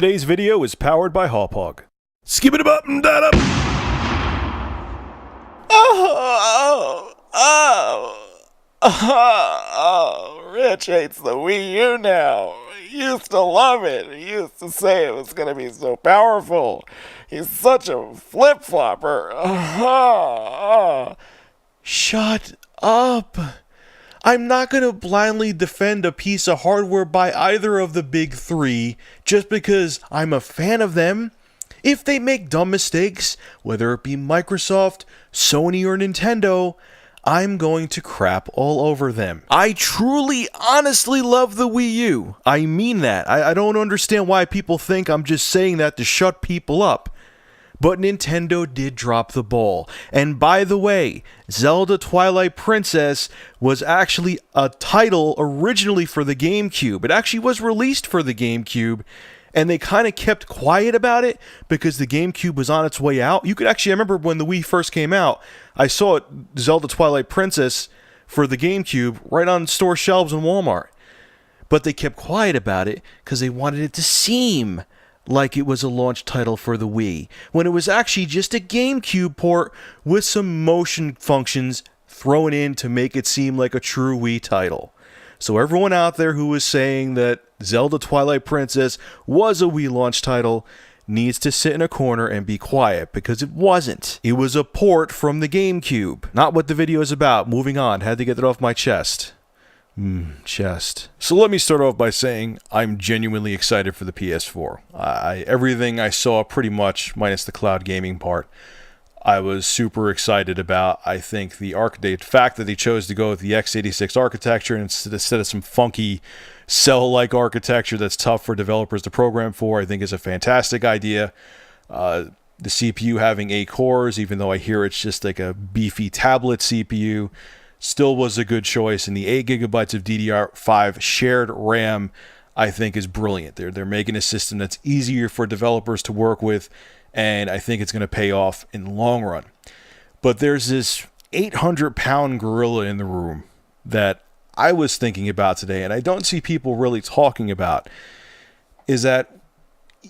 Today's video is powered by Hop Hog. Skip it up and that up. Rich hates the Wii U now. He used to love it. He used to say it was going to be so powerful. He's such a flip-flopper. Shut up. I'm not going to blindly defend a piece of hardware by either of the big three just because I'm a fan of them. If they make dumb mistakes, whether it be Microsoft, Sony, or Nintendo, I'm going to crap all over them. I truly, honestly love the Wii U. I mean that. I don't understand why people think I'm just saying that to shut people up. But Nintendo did drop the ball. And by the way, Zelda Twilight Princess was actually a title originally for the GameCube. It actually was released for the GameCube, and they kind of kept quiet about it because the GameCube was on its way out. You could actually, I remember when the Wii first came out, I saw it, Zelda Twilight Princess for the GameCube right on store shelves in Walmart. But they kept quiet about it because they wanted it to seem like it was a launch title for the Wii, when it was actually just a GameCube port with some motion functions thrown in to make it seem like a true Wii title. So everyone out there who was saying that Zelda Twilight Princess was a Wii launch title needs to sit in a corner and be quiet, because it wasn't. It was a port from the GameCube. Not what the video is about. Moving on. Had to get that off my chest. Chest. So let me start off by saying I'm genuinely excited for the PS4. Everything I saw, pretty much, minus the cloud gaming part, I was super excited about. I think the fact that they chose to go with the x86 architecture instead of some funky cell-like architecture that's tough for developers to program for, I think is a fantastic idea. The CPU having 8 cores, even though I hear it's just like a beefy tablet CPU, still was a good choice, and the 8 gigabytes of DDR5 shared RAM, I think, is brilliant. They're making a system that's easier for developers to work with, and I think it's going to pay off in the long run. But there's this 800-pound gorilla in the room that I was thinking about today, and I don't see people really talking about, is that,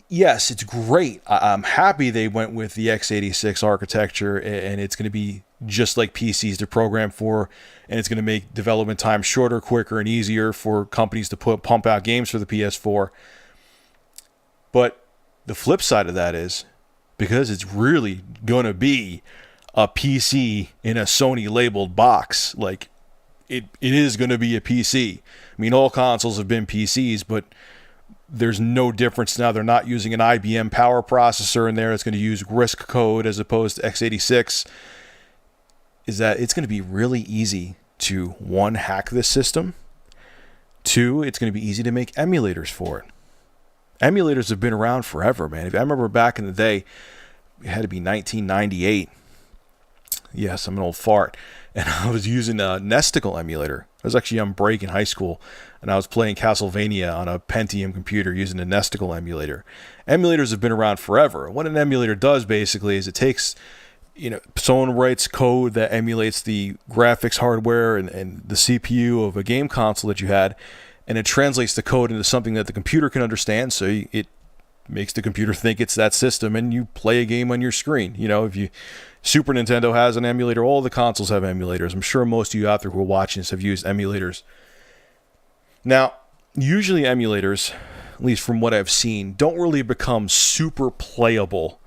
yes, it's great. I'm happy they went with the x86 architecture, and it's going to be just like PCs to program for, and it's going to make development time shorter, quicker, and easier for companies to pump out games for the PS4. But the flip side of that is, because it's really going to be a PC in a Sony labeled box, like it is going to be a PC. I mean, all consoles have been PCs, but there's no difference now. They're not using an IBM power processor in there. It's going to use RISC code as opposed to x86. Is that it's going to be really easy to, 1, hack this system. 2, it's going to be easy to make emulators for it. Emulators have been around forever, man. I remember back in the day, it had to be 1998. Yes, I'm an old fart. And I was using a Nesticle emulator. I was actually on break in high school, and I was playing Castlevania on a Pentium computer using a Nesticle emulator. Emulators have been around forever. What an emulator does, basically, is it takes, someone writes code that emulates the graphics hardware and the CPU of a game console that you had, and it translates the code into something that the computer can understand, so it makes the computer think it's that system, and you play a game on your screen. If Super Nintendo has an emulator, all the consoles have emulators. I'm sure most of you out there who are watching this have used emulators. Now, usually emulators, at least from what I've seen, don't really become super playable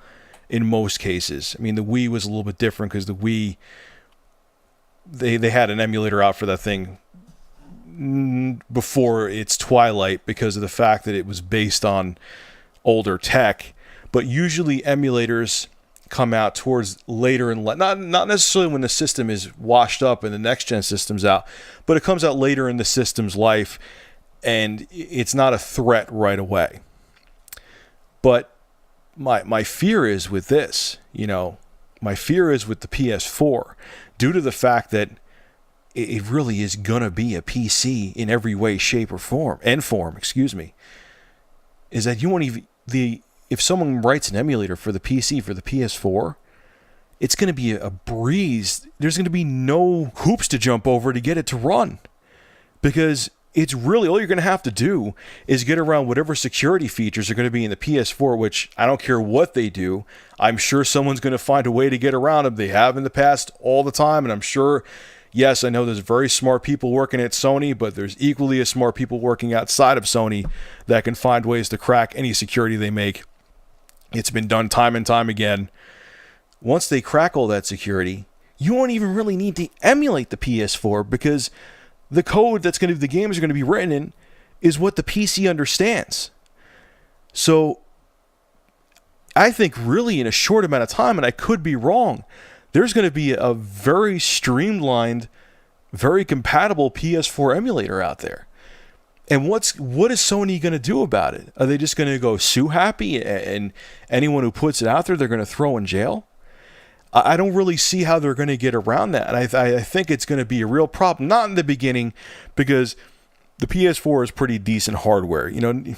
in most cases. I mean, the Wii was a little bit different because the Wii, they had an emulator out for that thing before its twilight because of the fact that it was based on older tech. But usually emulators come out towards later in life, not necessarily when the system is washed up and the next gen system's out, but it comes out later in the system's life, and it's not a threat right away. But my fear is with this, my fear is with the PS4, due to the fact that it really is going to be a PC in every way, shape, or form, is that you won't even, if someone writes an emulator for the PC, for the PS4, it's going to be a breeze. There's going to be no hoops to jump over to get it to run. Because it's really all you're going to have to do is get around whatever security features are going to be in the PS4, which I don't care what they do. I'm sure someone's going to find a way to get around them. They have in the past all the time, and I'm sure, yes, I know there's very smart people working at Sony, but there's equally as smart people working outside of Sony that can find ways to crack any security they make. It's been done time and time again. Once they crack all that security, you won't even really need to emulate the PS4 because the code the games are going to be written in is what the PC understands. So I think really in a short amount of time, and I could be wrong, there's going to be a very streamlined, very compatible PS4 emulator out there. And what is Sony going to do about it? Are they just going to go sue happy and anyone who puts it out there they're going to throw in jail? I don't really see how they're going to get around that. And I think it's going to be a real problem. Not in the beginning, because the PS4 is pretty decent hardware. You know,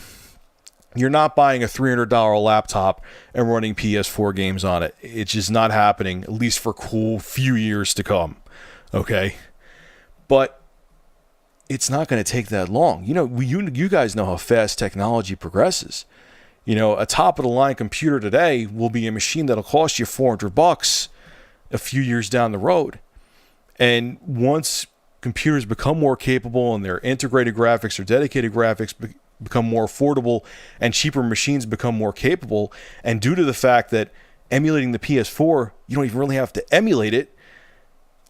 you're not buying a $300 laptop and running PS4 games on it. It's just not happening, at least for cool few years to come. Okay? But it's not going to take that long. You know, you guys know how fast technology progresses. You know, a top-of-the-line computer today will be a machine that'll cost you $400 a few years down the road. And once computers become more capable and their integrated graphics or dedicated graphics become more affordable and cheaper machines become more capable, and due to the fact that emulating the PS4, you don't even really have to emulate it,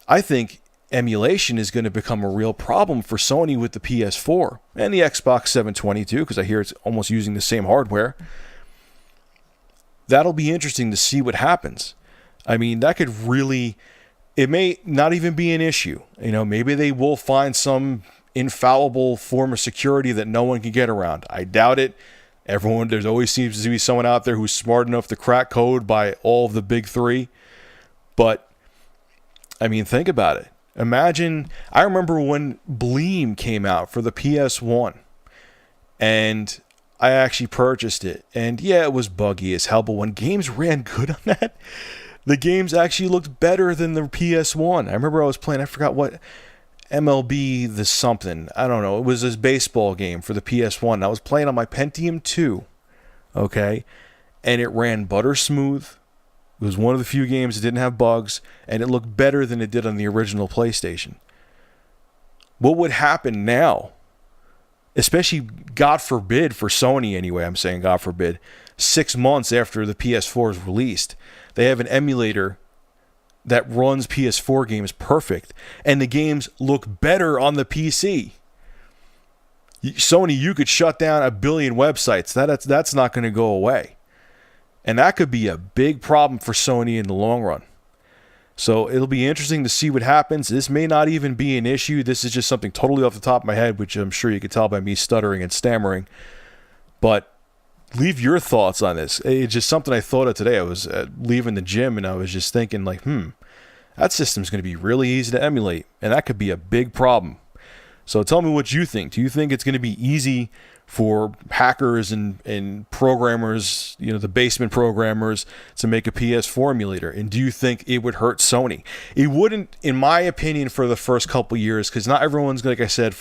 I think emulation is going to become a real problem for Sony with the PS4 and the Xbox 720 because I hear it's almost using the same hardware. That'll be interesting to see what happens. I mean, that could really, it may not even be an issue. You know, maybe they will find some infallible form of security that no one can get around. I doubt it. There's always seems to be someone out there who's smart enough to crack code by all of the big three. But, I mean, think about it. Imagine, I remember when Bleem came out for the PS1, and I actually purchased it. And yeah, it was buggy as hell, but when games ran good on that, the games actually looked better than the PS1. I remember I was playing, I forgot what, MLB the something. I don't know. It was this baseball game for the PS1. I was playing on my Pentium 2, okay? And it ran butter smooth. It was one of the few games that didn't have bugs, and it looked better than it did on the original PlayStation. What would happen now, especially, God forbid, for Sony anyway, I'm saying God forbid, 6 months after the PS4 is released, they have an emulator that runs PS4 games perfect, and the games look better on the PC. Sony, you could shut down 1 billion websites. That's not going to go away. And that could be a big problem for Sony in the long run. So it'll be interesting to see what happens. This may not even be an issue. This is just something totally off the top of my head, which I'm sure you could tell by me stuttering and stammering. But leave your thoughts on this. It's just something I thought of today. I was leaving the gym and I was just thinking like, that system's going to be really easy to emulate. And that could be a big problem. So tell me what you think. Do you think it's going to be easy for hackers and programmers, you know, the basement programmers, to make a PS4 emulator? And do you think it would hurt Sony? It wouldn't, in my opinion, for the first couple years, because not everyone's, like I said,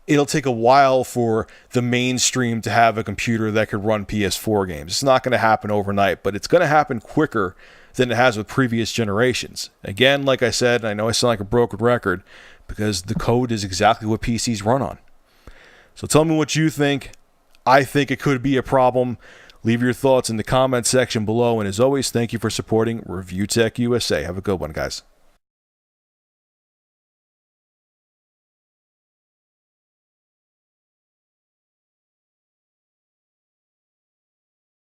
it'll take a while for the mainstream to have a computer that could run PS4 games. It's not going to happen overnight, but it's going to happen quicker than it has with previous generations. Again, like I said, I know I sound like a broken record, because the code is exactly what PCs run on. So tell me what you think. I think it could be a problem. Leave your thoughts in the comment section below. And as always, thank you for supporting Review Tech USA. Have a good one, guys.